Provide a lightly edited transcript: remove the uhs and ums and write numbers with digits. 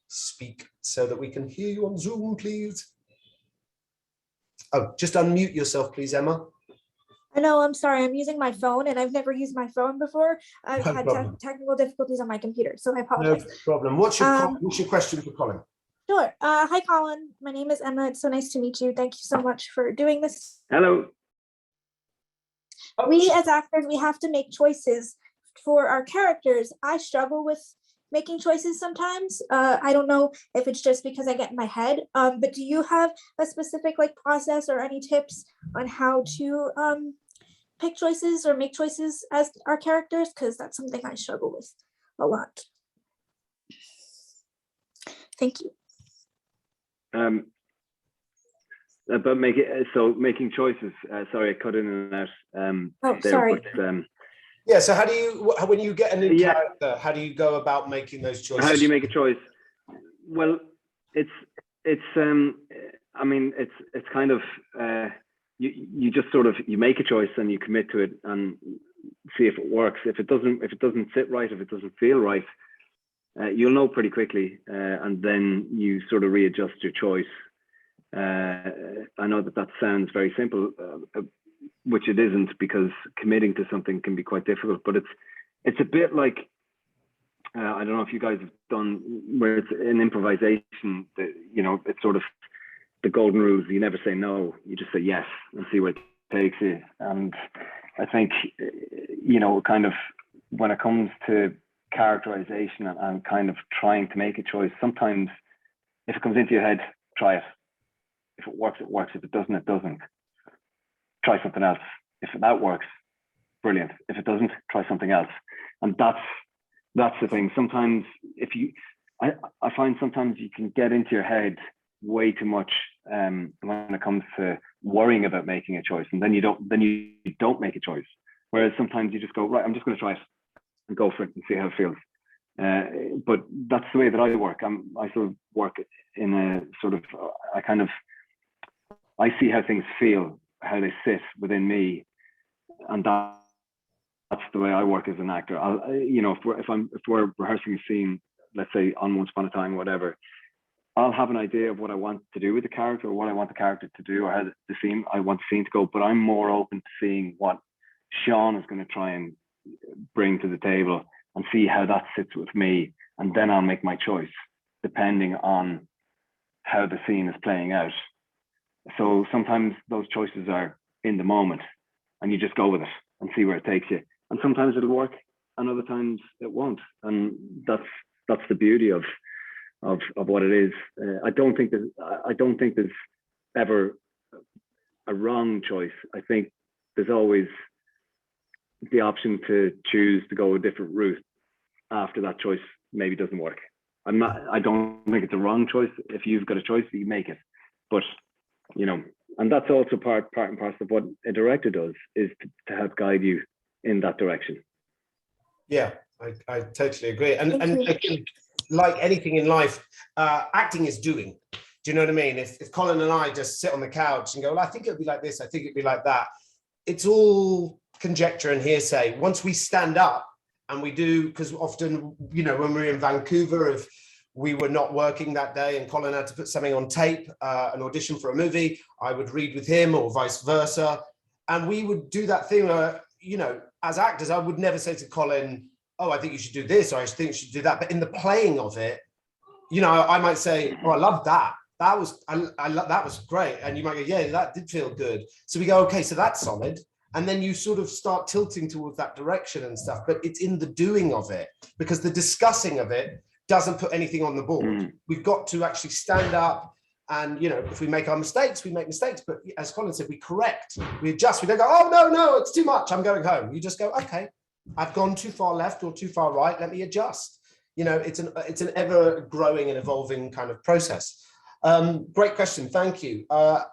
speak so that we can hear you on Zoom, please? Oh, just unmute yourself, please, Emma. I know, I'm sorry, I'm using my phone and I've never used my phone before. I've had technical difficulties on my computer, so I apologize. No problem. What's your question for Colin? Sure. Hi, Colin. My name is Emma. It's so nice to meet you. Thank you so much for doing this. Hello. We as actors, we have to make choices for our characters. I struggle with making choices sometimes. I don't know if it's just because I get in my head, but do you have a specific process or any tips on how to pick choices or make choices as our characters? Because that's something I struggle with a lot. Thank you. About making choices. Sorry, I cut in and out. Sorry. But, yeah. So how do you, when you get a new character, how do you go about making those choices? How do you make a choice? Well, it's I mean, it's kind of you just sort of make a choice and you commit to it and see if it works. If it doesn't sit right, if it doesn't feel right, you'll know pretty quickly, and then you sort of readjust your choice. I know that sounds very simple, which it isn't, because committing to something can be quite difficult. But it's a bit like I don't know if you guys have done where it's in improvisation. It's sort of the golden rules. You never say no. You just say yes and see where it takes you. And I think kind of when it comes to characterization and kind of trying to make a choice, sometimes if it comes into your head, try it. If it works, it works. If it doesn't, it doesn't. Try something else. If that works, brilliant. If it doesn't, try something else. And that's the thing. Sometimes I find sometimes you can get into your head way too much when it comes to worrying about making a choice, and then you don't make a choice. Whereas sometimes you just go, right, I'm just going to try it and go for it and see how it feels. But that's the way that I work. I sort of work in a sort of I see how things feel, how they sit within me, and that's the way I work as an actor. If we're rehearsing a scene, let's say on Once Upon a Time, whatever, I'll have an idea of what I want to do with the character, or what I want the character to do, or how the scene I want the scene to go. But I'm more open to seeing what Sean is going to try and bring to the table and see how that sits with me, and then I'll make my choice depending on how the scene is playing out. So sometimes those choices are in the moment and you just go with it and see where it takes you. And sometimes it'll work and other times it won't. And that's the beauty of what it is. I don't think there's ever a wrong choice. I think there's always the option to choose to go a different route after that choice maybe doesn't work. I don't think it's a wrong choice. If you've got a choice, you make it. But and that's also part and parcel of what a director does, is to help guide you in that direction. Yeah, I totally agree. And like anything in life, acting is doing. Do you know what I mean? If Colin and I just sit on the couch and go, well, I think it'll be like this, I think it'd be like that, it's all conjecture and hearsay. Once we stand up and we do, because often, when we're in Vancouver, if we were not working that day and Colin had to put something on tape, an audition for a movie, I would read with him or vice versa. And we would do that thing where, as actors, I would never say to Colin, oh, I think you should do this, or I think you should do that. But in the playing of it, I might say, oh, I love that. That was great. And you might go, yeah, that did feel good. So we go, okay, so that's solid. And then you sort of start tilting towards that direction and stuff. But it's in the doing of it, because the discussing of it doesn't put anything on the board. We've got to actually stand up and, if we make our mistakes, we make mistakes. But as Colin said, we correct, we adjust. We don't go, oh, no, it's too much, I'm going home. You just go, okay, I've gone too far left or too far right, let me adjust. It's an ever growing and evolving kind of process. Great question, thank you.